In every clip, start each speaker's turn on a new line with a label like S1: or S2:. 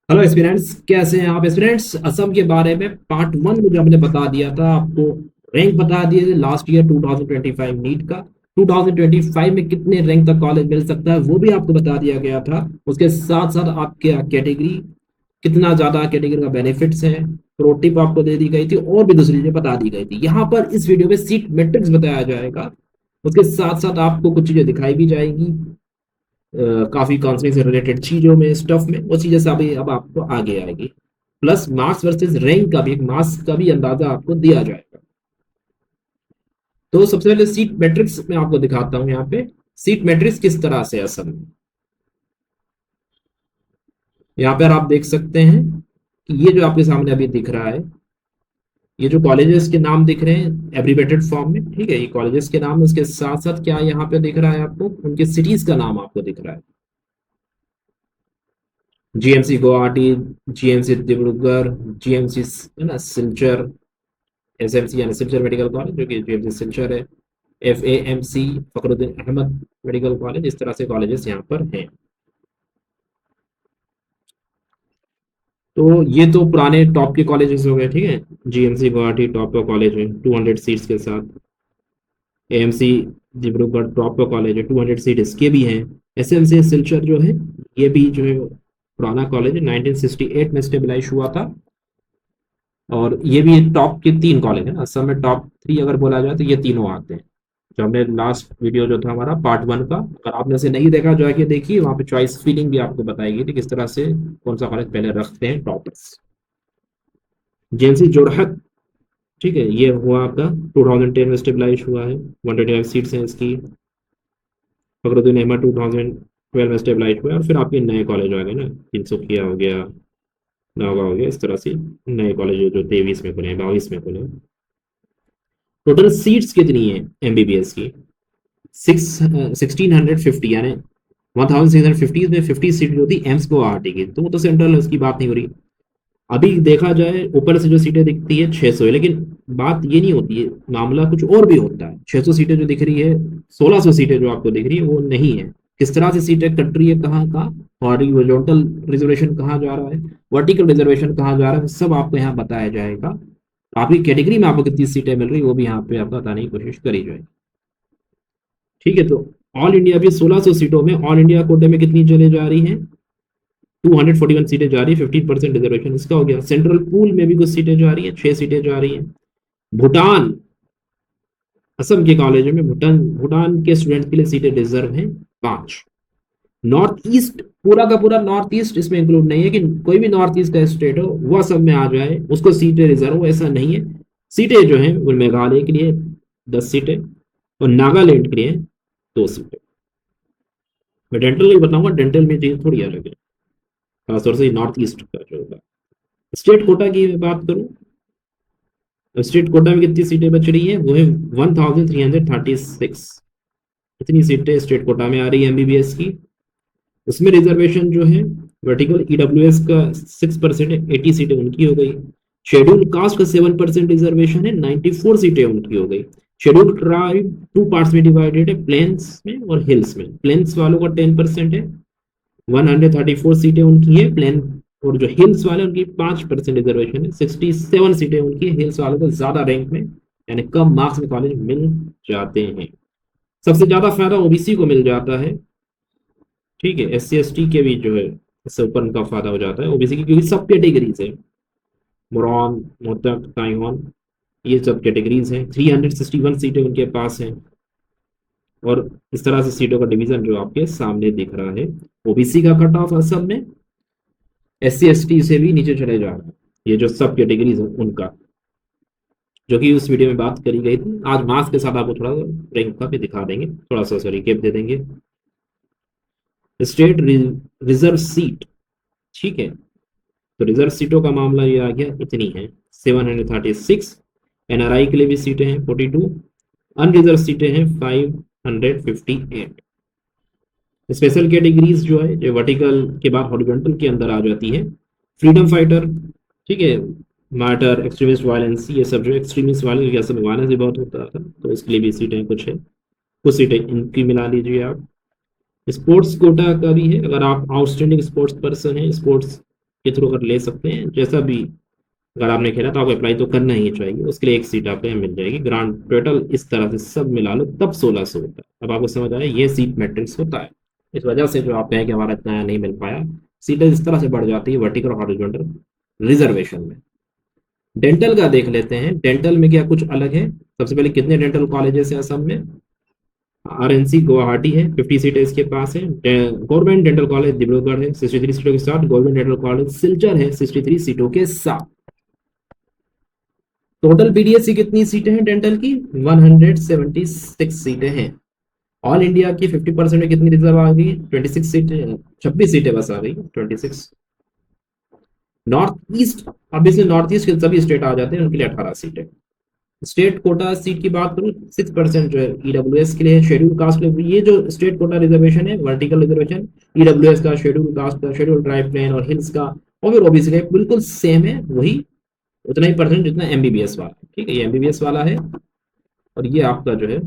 S1: Hello aspirants, कैसे हैं आप एस्पिरेंट्स? असम के बारे में पार्ट वन में जो हमने बता दिया था आपको, रैंक बता दिए थे लास्ट ईयर 2025 नीट का। 2025 में कितने रैंक तक कॉलेज मिल सकता है वो भी आपको बता दिया गया था। उसके साथ साथ आपके कैटेगरी, कितना ज्यादा कैटेगरी का बेनिफिट्स है, प्रो टिप आपको दे दी गई थी और भी दूसरी चीजें बता दी गई थी। यहाँ पर इस वीडियो में सीट मैट्रिक्स बताया जाएगा। उसके साथ साथ आपको कुछ चीजें दिखाई भी जाएंगी, काफी काउंसलिंग से रिलेटेड चीजों में, स्टफ में, वो चीजें सभी अब आपको आगे आएगी। प्लस मार्क्स वर्सेस रैंक का भी, एक मार्क्स का भी अंदाजा आपको दिया जाएगा। तो सबसे पहले सीट मैट्रिक्स में आपको दिखाता हूं। यहाँ पे सीट मैट्रिक्स किस तरह से असल में, यहाँ पर आप देख सकते हैं कि ये जो आपके सामने अभी दिख रहा है, ये जो कॉलेजेस के नाम दिख रहे हैं एब्रीवेटेड फॉर्म में, ठीक है, ये कॉलेजेस के नाम, उसके साथ साथ क्या यहाँ पे दिख रहा है आपको, उनके सिटीज का नाम आपको दिख रहा है। GMC Guwahati, GMC Dibrugarh, GMC है ना सिलचर, एसएमसी यानी सिलचर मेडिकल कॉलेज जो कि जीएमसी सिलचर है, एफएएमसी फखरुद्दीन अहमद मेडिकल कॉलेज, इस तरह से कॉलेजेस यहाँ पर हैं। तो ये तो पुराने टॉप के कॉलेजेस हो गए, ठीक है। जीएमसी गुवाहाटी टॉप का कॉलेज है 200 सीट्स के साथ। एएमसी डिब्रूगढ़ टॉप का कॉलेज है, 200 सीट इसके भी हैं। एसएमसी सिलचर जो है, ये भी जो है पुराना कॉलेज है, 1968 में स्टेबलाइज हुआ था। और ये भी टॉप के तीन कॉलेज है ना, असम में टॉप थ्री अगर बोला जाए तो ये तीनों आते हैं। जो हमने लास्ट वीडियो जो था हमारा पार्ट वन का, अगर आपने उसे नहीं देखा जाके देखिए, वहाँ पे चॉइस फिलिंग भी आपको बताई गई थी किस तरह से कौन सा कॉलेज पहले रखते हैं टॉपर्स। जेएनसी जोरहट, ठीक है, ये हुआ आपका 2010 में स्टेबलाइज हुआ है, 125 सीट्स हैं इसकी। फखरुद्दीन अहमद 2012 में स्टेबलाइज हुआ है। और फिर आपके नए कॉलेज आ गए ना, तिनसुकिया हो गया, नागा हो गया, इस तरह से नए कॉलेज जो 23 में खुले हैं, 22 में खुले हैं। टोटल सीट्स कितनी है एमबीबीएस की? 1650, यानी 1650 में 50 सीट जो थी एम्स को आरटी की, तो वो तो सेंट्रल है, उसकी बात नहीं हो रही। अभी देखा जाए ऊपर से जो सीटें दिखती है 600 है, लेकिन बात ये नहीं होती है, मामला कुछ और भी होता है। 600 सीटें जो दिख रही है, 1600 सीटें जो आपको दिख रही है वो नहीं है। किस तरह से सीटें कट रही है, कहाँ कहाँ, हॉरिजॉन्टल रिजर्वेशन कहाँ जा रहा है, वर्टिकल रिजर्वेशन कहाँ जा रहा है, सब आपको यहाँ बताया जाएगा। आपकी कैटेगरी में आपको कितनी सीटें मिल रही है वो भी यहाँ पे आपको बताने की कोशिश करी जाएगी। ठीक है, तो ऑल इंडिया भी 1600 सीटों में ऑल इंडिया कोटे में कितनी चले जा रही है? 241 सीटें जा रही है, 15% रिजर्वेशन इसका हो गया। सेंट्रल पूल में भी कुछ सीटें जा रही है, 6 सीटें जा रही हैं। भूटान, असम के कॉलेज में भूटान भूटान के स्टूडेंट के लिए सीटें रिजर्व हैं 5। नॉर्थ ईस्ट, पूरा का पूरा नॉर्थ ईस्ट इसमें इंक्लूड नहीं है कि कोई भी नॉर्थ ईस्ट का स्टेट हो वह सब में आ जाए उसको सीटें रिजर्व हो, ऐसा नहीं है। सीटें जो है वो मेघालय के लिए 10 सीटें और नागालैंड के लिए 2 सीटें। मैं डेंटल नहीं बताऊंगा, डेंटल में चीज थोड़ी अलग है, खासतौर से नॉर्थ ईस्ट का जो होगा। स्टेट कोटा की बात करूं, स्टेट कोटा में कितनी सीटें बच रही है, वो है 1336। इतनी सीटें स्टेट कोटा में आ रही है एमबीबीएस की। उसमें रिजर्वेशन जो है वर्टिकल ईडब्ल्यूएस का 6% है, 80 सीटें उनकी हो गई। शेड्यूल कास्ट का 7% रिजर्वेशन है, 94 सीटें उनकी हो गई। शेड्यूल ट्राइब 2 पार्ट्स में डिवाइडेड है, प्लेन्स में और हिल्स में। प्लेन्स वालों का 10% है, 134 सीटें उनकी है प्लेन। और जो हिल्स वाले उनकी 5% रिजर्वेशन है, 67 सीटें उनकी। हिल्स वालों को ज्यादा रैंक में यानी कम मार्क्स में कॉलेज मिल जाते हैं। सबसे ज्यादा फायदा ओबीसी को मिल जाता है, ठीक है। एस सी एस टी के भी जो है इससे ऊपर उनका फायदा हो जाता है ओबीसी की, क्योंकि सब कैटेगरीज है, मोरॉन, मोतक, ताइवान, ये सब कैटेगरीज हैं। 361 सीटें उनके पास हैं। और इस तरह से सीटों का डिवीजन जो आपके सामने दिख रहा है। ओबीसी का कट ऑफ असल में एस सी एस टी से भी नीचे चले जा रहा है, ये जो सब कैटेगरीज है उनका, जो कि उस वीडियो में बात करी गई थी। आज मार्क्स के साथ आपको थोड़ा रैंक का भी दिखा देंगे, थोड़ा सा सॉरी कैप दे देंगे। स्टेट रिजर्व सीट, ठीक है, तो रिजर्व सीटों का मामला ये आ गया, इतनी है 736। एनआरआई के लिए भी सीटें हैं 42, अनरिजर्व सीटें हैं 558। स्पेशल कैटेगरीज जो है, जो वर्टिकल के बाद हॉरिजॉन्टल के अंदर आ जाती है, फ्रीडम फाइटर, ठीक है, मार्टर, एक्सट्रीमिस्ट वायलेंस, ये सब जो एक्सट्रीमिस्ट वायलेंस, जैसे वायलेंस भी बहुत होता था, तो इसके लिए भी सीटें कुछ है, कुछ सीटें इनकी मिला लीजिए आप। स्पोर्ट्स कोटा का भी है, अगर आप आउटस्टैंडिंग स्पोर्ट्स पर्सन है, स्पोर्ट्स के थ्रू अगर ले सकते हैं, जैसा भी अगर आपने खेला तो आपको अप्लाई तो करना ही चाहिए, उसके लिए एक सीट आपको यहाँ मिल जाएगी। ग्रांड टोटल इस तरह से सब मिला लो तब 1600 होता है। अब आपको समझ आया, ये सीट मैट्रिक्स होता है। इस वजह से जो आप कहें कि हमारा इतना नहीं मिल पाया, सीटें इस तरह से बढ़ जाती है वर्टिकल और हॉरिजॉन्टल रिजर्वेशन में। डेंटल का देख लेते हैं, डेंटल में क्या कुछ अलग है। सबसे पहले कितने डेंटल कॉलेजेस हैं असम में? आरएनसी गुवाहाटी है, 50 सीटें इसके पास है। गवर्नमेंट डेंटल कॉलेज डिब्रूगढ़ है 63 सीटों के साथ। गवर्नमेंट डेंटल कॉलेज सिलचर है 63 सीटों के साथ। टोटल पीडीएस की कितनी सीटें हैं डेंटल की? 176 सीटें हैं। ऑल इंडिया की 50% में कितनी रिजर्व आ गई? 26 सीटें, 26 सीटें बस आ गई, 26। नॉर्थ ईस्ट, अब इसमें नॉर्थ ईस्ट के सभी स्टेट आ जाते हैं, उनके लिए 18 सीटें। स्टेट कोटा सीट की बात करूं, 6% जो है ईडब्ल्यूएस के लिए, शेड्यूल कास्ट के लिए। ये जो स्टेट कोटा रिजर्वेशन है, वर्टिकल रिजर्वेशन, ईडब्ल्यूएस का, शेड्यूल कास्ट का, शेड्यूल ट्राइब प्लेन और हिल्स का, और फिर ओबीसी का बिल्कुल सेम है, वही उतना ही परसेंट जितना एमबीबीएस वाला। ठीक है, ये एमबीबीएस वाला है। और ये आपका जो है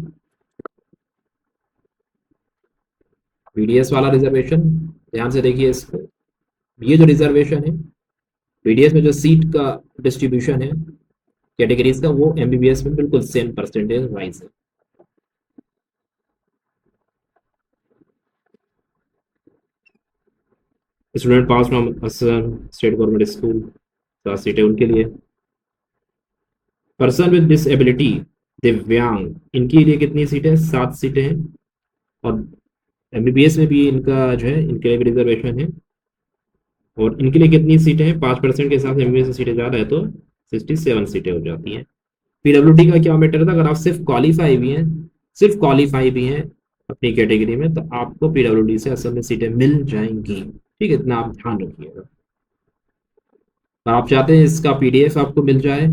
S1: बीडीएस वाला रिजर्वेशन। ध्यान से देखिए इसको, ये जो रिजर्वेशन है बीडीएस में, जो सीट का डिस्ट्रीब्यूशन है कैटेगरीज का, वो एमबीबीएस में बिल्कुल सेम परसेंटेज वाइज है। Student pass from Assam state government school, 7 सीटें उनके लिए। पर्सन विद डिसेबिलिटी, दिव्यांग, इनके लिए कितनी सीटें? 7 सीटें हैं। और एमबीबीएस में भी इनका जो है, इनके लिए भी रिजर्वेशन है। और इनके लिए कितनी सीटें हैं? 5% के साथ एमबीबीएस में सीटें ज़्यादा है तो 67 सीटें हो जाती हैं। पीडब्ल्यूडी का क्या मैटर था? अगर आप सिर्फ क्वालिफाई भी हैं, सिर्फ क्वालिफाई भी हैं अपनी कैटेगरी में, तो आपको पीडब्ल्यूडी से असल में सीटें मिल जाएंगी। ठीक है, इतना आप ध्यान रखिएगा। और आप चाहते हैं इसका पीडीएफ आपको मिल जाए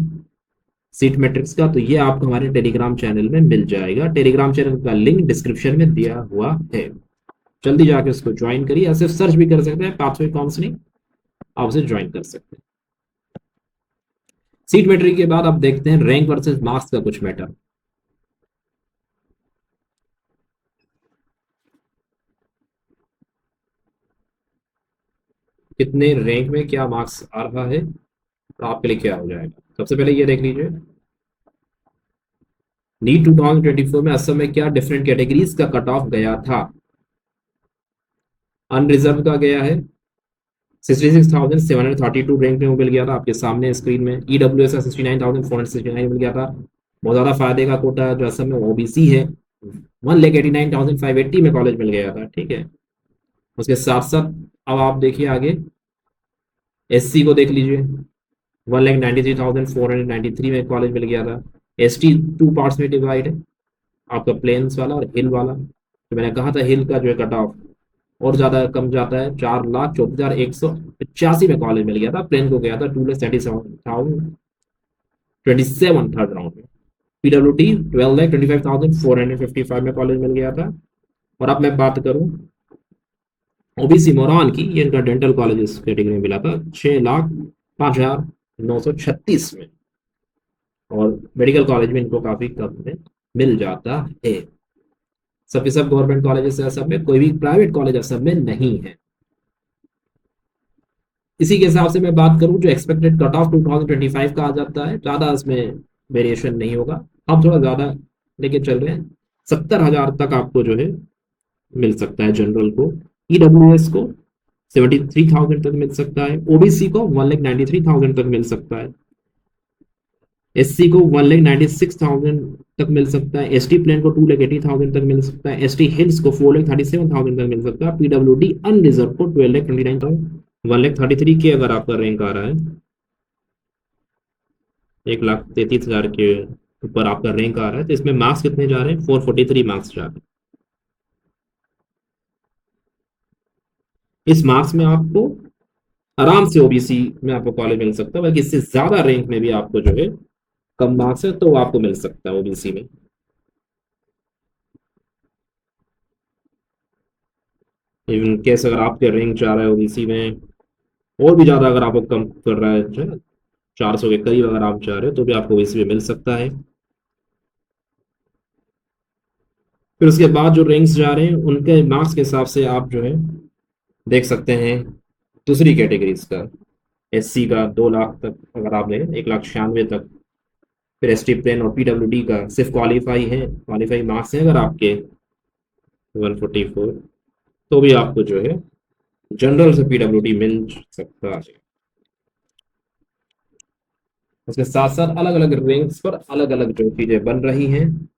S1: सीट मैट्रिक्स का, तो ये आपको हमारे टेलीग्राम चैनल में मिल जाएगा। टेलीग्राम चैनल का लिंक डिस्क्रिप्शन में दिया हुआ है, जल्दी जाके उसको ज्वाइन करिए। या सिर्फ सर्च भी कर सकते हैं पाथवे काउंसलिंग, आप उसे ज्वाइन कर सकते हैं। सीट मैट्रिक के बाद आप देखते हैं रैंक वर्सेस मार्क्स का कुछ मैटर। कितने रैंक में क्या मार्क्स आ रहा है, तो आपके लिए क्या हो जाएगा। सबसे पहले ये देख लीजिए, नीट 2024 में असम में क्या डिफरेंट कैटेगरीज का कट ऑफ गया था। अनरिजर्व का गया है 66,732 रैंक में, वो मिल गया था आपके सामने स्क्रीन में। ईडब्ल्यूएस का 69,469 मिल गया था। बहुत ज्यादा फायदे का कोटा जो असम में ओबीसी है, 1,89,580 में कॉलेज मिल गया था। ठीक है, उसके साथ साथ अब आप देखिए आगे, एससी को देख लीजिए, 1,93,493 में कॉलेज मिल गया था। एसटी 2 पार्ट्स में डिवाइड है, आपका प्लेन्स वाला और हिल वाला। तो मैंने कहा था हिल का जो है कट ऑफ और ज्यादा कम जाता है, 4,34,185 में कॉलेज मिल गया था। प्लेन को गया था 2,37,027 थर्ड राउंड में। पीडब्ल्यूटी 12,25,455 में कॉलेज मिल गया था। और अब मैं बात करूं ओबीसी मोरान की, ये इनका डेंटल कॉलेज इस कैटेगरी में मिला था 6,05,936 में। और मेडिकल कॉलेज में इनको काफी कम में मिल जाता है। सबके सब गवर्नमेंट कॉलेजेस है असम में, कोई भी प्राइवेट कॉलेज असम में नहीं है। इसी के हिसाब से मैं बात करूं, जो एक्सपेक्टेड कट ऑफ 2025 का आ जाता है, ज्यादा इसमें वेरिएशन नहीं होगा। हम थोड़ा ज्यादा लेके चल रहे हैं, 70,000 तक आपको जो है मिल सकता है जनरल को। ईडब्ल्यूएस को 73,000 तक मिल सकता है। ओबीसी को 1,93,000 तक मिल सकता है। एससी को 1,96,000 तक मिल सकता है। एसटी प्लेन को 2,80,000 तक मिल सकता है। एसटी हिल्स को 4,37,000 तक मिल सकता है। पीडब्ल्यूडी अनरिजर्व को 12,29,000, 1,33 के अगर आपका रैंक आ रहा है, 1,33,000 के ऊपर आपका रैंक आ रहा है, तो इसमें मार्क्स कितने जा रहे हैं? 443 मार्क्स जा रहे हैं। इस मार्क्स में आपको आराम से ओबीसी में आपको कॉलेज मिल सकता है, बल्कि इससे ज्यादा रैंक में भी आपको जो है कम मार्क्स है तो आपको मिल सकता है ओबीसी में। इवन केस अगर आपके रैंक जा रहा है ओबीसी में और भी ज्यादा, अगर आपको कम कर रहा है जो है 400 के करीब अगर आप जा रहे हो, तो भी आपको ओबीसी में मिल सकता है। फिर उसके बाद जो रैंक्स जा रहे हैं उनके मार्क्स के हिसाब से आप जो है देख सकते हैं दूसरी कैटेगरीज का। एससी का 2 लाख तक अगर आप लें, 1,96,000 तक। फिर एस टी प्लेन और पीडब्ल्यूडी का सिर्फ क्वालिफाई मार्क्स हैं अगर आपके 144, तो भी आपको जो है जनरल से पीडब्ल्यूडी मिल सकता है। उसके साथ साथ अलग अलग रैंक्स पर अलग अलग जो चीजें बन रही हैं।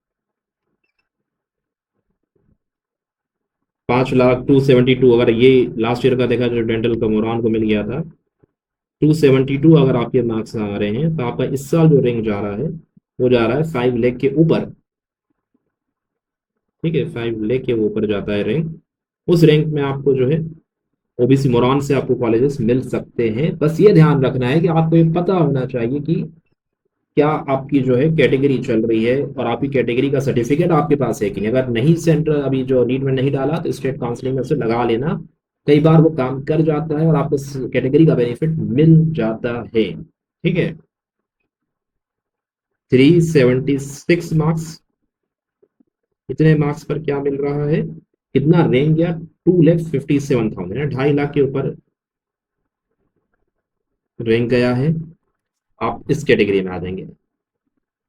S1: 5,272 अगर ये लास्ट ईयर का देखा जो डेंटल का मोरान को मिल गया था, 272 अगर आपके मार्क्स आ रहे हैं तो आपका इस साल जो रैंक जा रहा है वो जा रहा है 5 लाख के ऊपर। ठीक है, 5 लाख के ऊपर जाता है रैंक। उस रैंक में आपको जो है ओबीसी मोरान से आपको कॉलेजेस मिल सकते हैं। बस ये ध्यान रखना है कि आपको ये पता होना चाहिए कि क्या आपकी जो है कैटेगरी चल रही है और आपकी कैटेगरी का सर्टिफिकेट आपके पास है कि नहीं। अगर नहीं, सेंटर अभी जो नीट में नहीं डाला तो स्टेट काउंसलिंग में से लगा लेना, कई बार वो काम कर जाता है और आपको कैटेगरी का बेनिफिट मिल जाता है। ठीक है, 376 मार्क्स, इतने मार्क्स पर क्या मिल रहा है, कितना रैंक गया, 2,57,000 है, 2.5 लाख के ऊपर रैंक गया है। आप इस कैटेगरी में आ जाएंगे,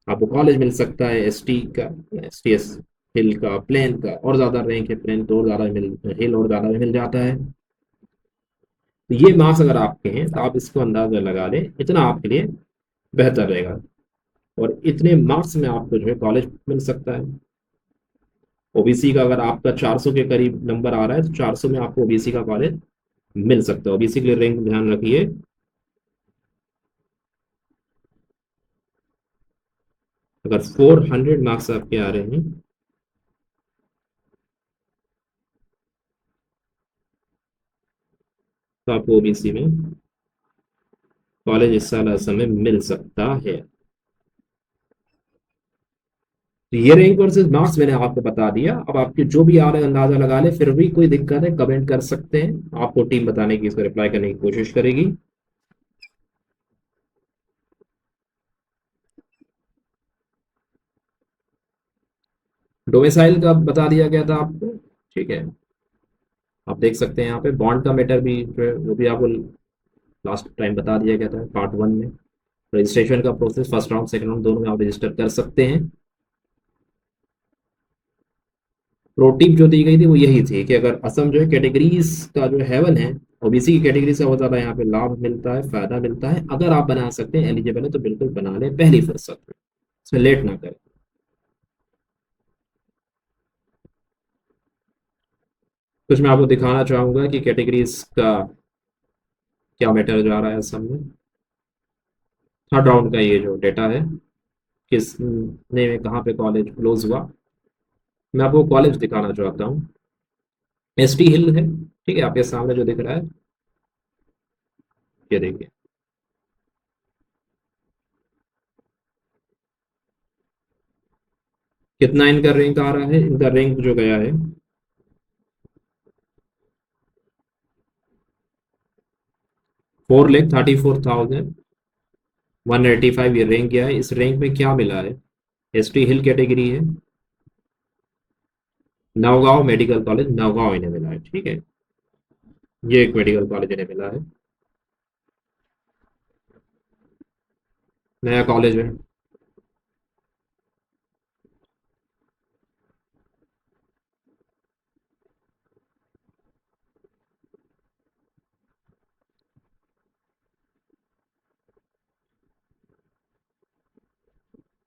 S1: आपको कॉलेज मिल सकता है एस टी का, एस टी एस हिल का, प्लेन का और ज़्यादा रैंक है, प्लेन तो और ज़्यादा मिल, हिल और ज़्यादा मिल जाता है। तो ये मार्क्स अगर आपके हैं तो आप इसको अंदाजा लगा लें, इतना आपके लिए बेहतर रहेगा। और इतने मार्क्स में आपको जो है कॉलेज मिल सकता है। ओबीसी का अगर आपका 400 के करीब नंबर आ रहा है तो 400 में आपको ओबीसी का कॉलेज मिल सकता है। ओबीसी के लिए रैंक ध्यान रखिए, अगर 400 मार्क्स आपके आ रहे हैं तो आपको ओबीसी में कॉलेज इस साल असम में मिल सकता है। तो ये रैंक वर्सेस मार्क्स मैंने आपको बता दिया। अब आपके जो भी आ रहे हैं अंदाजा लगा ले, फिर भी कोई दिक्कत है कमेंट कर सकते हैं, आपको टीम बताने की, इसको रिप्लाई करने की कोशिश करेगी। डोमिसाइल का बता दिया गया था आपको। ठीक है, आप देख सकते हैं यहाँ पे बॉन्ड का मैटर भी जो है वो भी आपको लास्ट टाइम बता दिया गया था पार्ट 1 में। रजिस्ट्रेशन का process first round second round दोनों में आप रजिस्टर कर सकते हैं। प्रोटीप जो दी गई थी वो यही थी कि अगर असम जो है कैटेगरीज का जो हेवन है, ओबीसी की कैटेगरी से बहुत ज्यादा यहाँ पे लाभ मिलता है, फायदा मिलता है। अगर आप बना सकते हैं, एलिजिबल है, तो बिल्कुल बना लें पहली फुर्सत में, इसमें लेट ना करें। कुछ मैं आपको दिखाना चाहूंगा कि कैटेगरीज का क्या मैटर जा रहा है असम में। थर्ड राउंड का ये जो डेटा है, किस ने में कहाँ पे कॉलेज क्लोज हुआ, मैं आपको कॉलेज दिखाना चाहता हूँ। एस टी हिल है, ठीक है, आपके सामने जो दिख रहा है, ये देखिए, कितना इनका रैंक आ रहा है। इनका रैंक जो गया है 4,34,185, ये रैंक गया है। इस रैंक में क्या मिला है, एस टी हिल कैटेगरी है, नवगांव मेडिकल कॉलेज नवगांव इन्हें मिला है। ठीक है, ये एक मेडिकल कॉलेज इन्हें मिला है, नया कॉलेज है।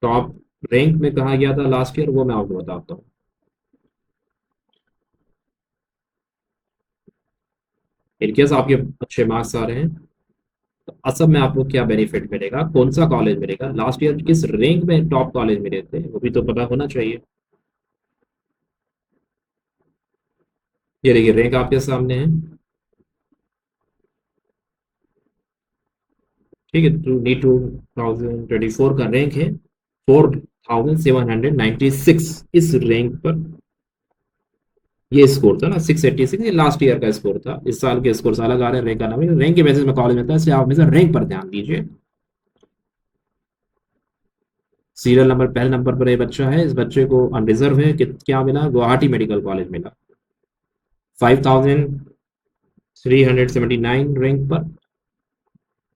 S1: टॉप रैंक में कहा गया था लास्ट ईयर, वो मैं आपको बताता हूँ। इनकेस आपके अच्छे मार्क्स आ रहे हैं तो असम में आपको क्या बेनिफिट मिलेगा, कौन सा कॉलेज मिलेगा, लास्ट ईयर किस रैंक में टॉप कॉलेज मिले थे, वो भी तो पता होना चाहिए। ये देखिए रैंक आपके सामने है। ठीक है, टू नी 2024 का रैंक है 4,796। इस रैंक पर ये स्कोर था ना 686, ये लास्ट ईयर का स्कोर था। इस साल के स्कोर अलग आ रहे हैं, रैंक का नाम है, रैंक के बेसिस में कॉलेज मिलता है, इसलिए आप हमेशा रैंक पर ध्यान दीजिए। सीरियल नंबर पहले नंबर पर ये बच्चा है, इस बच्चे को अनरिजर्व है कि क्या मिला, गुवाहाटी मेडिकल कॉलेज मिला, 5,379 रैंक पर।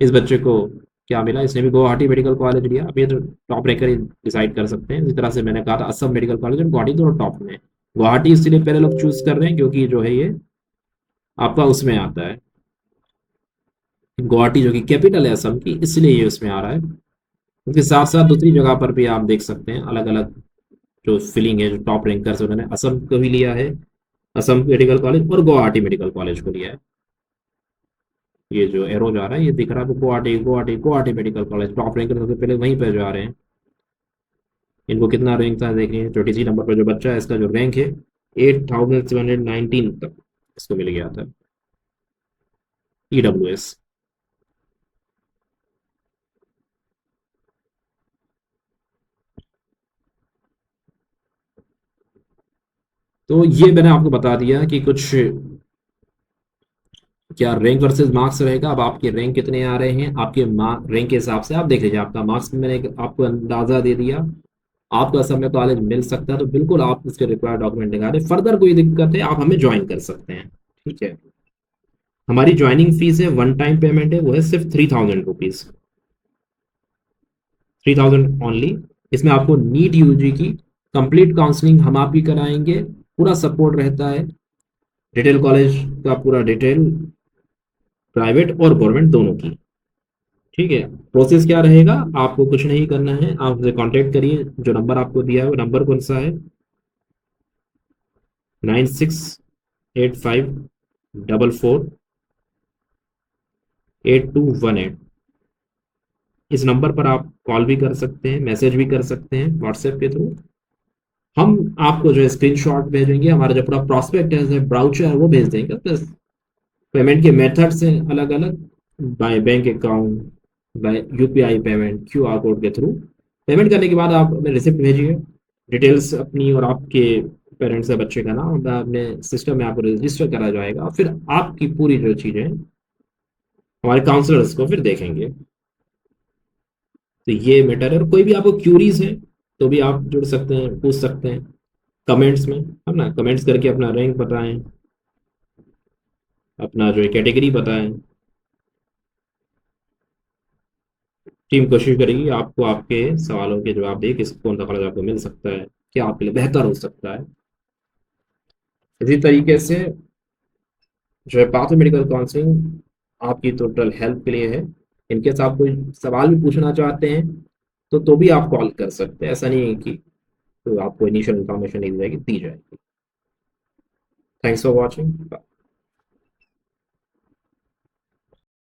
S1: इस बच्चे को क्या मिला, इसने भी गुवाहाटी मेडिकल कॉलेज लिया। अब ये तो टॉप रैंकर ही डिसाइड कर सकते हैं। इसी तरह से मैंने कहा था असम मेडिकल कॉलेज और गुवाहाटी दोनों टॉप में है। गुवाहाटी इसलिए पहले लोग चूज कर रहे हैं क्योंकि जो है ये आपका उसमें आता है, गुवाहाटी जो कि कैपिटल है असम की, इसलिए ये उसमें आ रहा है। उसके साथ साथ दूसरी जगह पर भी आप देख सकते हैं अलग अलग जो फिलिंग है, जो टॉप रैंकर्स उन्होंने असम को भी लिया है, असम मेडिकल कॉलेज और गुवाहाटी मेडिकल कॉलेज को लिया है। ये जो एरो जा रहा है ये दिख रहा है आपको, Guwahati Guwahati Guwahati medical college top ranker सबसे पहले वहीं पे जा रहे हैं। इनको कितना रैंक था देख रहे 23 नंबर पर जो बच्चा है, इसका जो रैंक है 8719 तक इसको मिल गया था, EWS। तो ये मैंने आपको बता दिया कि कुछ क्या रैंक वर्सेस मार्क्स रहेगा। अब आपके रैंक कितने आ रहे हैं, आपके मार्क रैंक के हिसाब से आप देख लीजिए। आपका मार्क्स मैंने आपको अंदाजा दे दिया। आपका समय कॉलेज मिल सकता है तो बिल्कुल आप इसके रिक्वायर्ड डॉक्यूमेंट निकालें। फर्दर कोई दिक्कत है आप हमें ज्वाइन कर सकते हैं। ठीक है, हमारी ज्वाइनिंग फीस है, वन टाइम पेमेंट है, वो है सिर्फ 3000 रुपीज, 3000 ओनली। इसमें आपको नीट यूजी की कंप्लीट काउंसलिंग हम आप ही कराएंगे, पूरा सपोर्ट रहता है। डिटेल कॉलेज का पूरा डिटेल, प्राइवेट और गवर्नमेंट दोनों की। ठीक है, प्रोसेस क्या रहेगा, आपको कुछ नहीं करना है, आप मुझे कांटेक्ट करिए। जो नंबर आपको दिया है वो नंबर कौन सा है, 9685448218। इस नंबर पर आप कॉल भी कर सकते हैं, मैसेज भी कर सकते हैं व्हाट्सएप के थ्रू। हम आपको जो है स्क्रीनशॉट भेजेंगे, हमारा जो पूरा प्रॉस्पेक्ट है ब्राउचर है वो भेज देंगे, प्लस पेमेंट के मेथड्स हैं अलग अलग, by bank account, by UPI payment, QR code के थ्रू। पेमेंट करने के बाद आप हमें रिसिप्ट भेजिए, डिटेल्स अपनी और आपके पेरेंट्स या बच्चे का नाम अपने सिस्टम में आपको रजिस्टर करा जाएगा। फिर आपकी पूरी जो चीज़ें हमारे काउंसलर्स को फिर देखेंगे। तो ये मैटर है, और कोई भी आपको क्यूरीज है तो भी आप जुड़ सकते हैं, पूछ सकते हैं कमेंट्स में, है ना। कमेंट्स करके अपना रैंक बताएं, अपना जो कैटेगरी बताएं। टीम कोशिश करेगी आपको आपके सवालों के जवाब दे, किस कौन सा कॉलेज आपको मिल सकता है, क्या आपके लिए बेहतर हो सकता है। इसी तरीके से जो है पाथ मेडिकल काउंसलिंग आपकी टोटल हेल्प के लिए है। इनकेस आप कोई सवाल भी पूछना चाहते हैं तो भी आप कॉल कर सकते हैं। ऐसा नहीं है कि तो आपको इनिशियल इन्फॉर्मेशन नहीं दी जाएगी, दी जाएगी। Thanks for watching.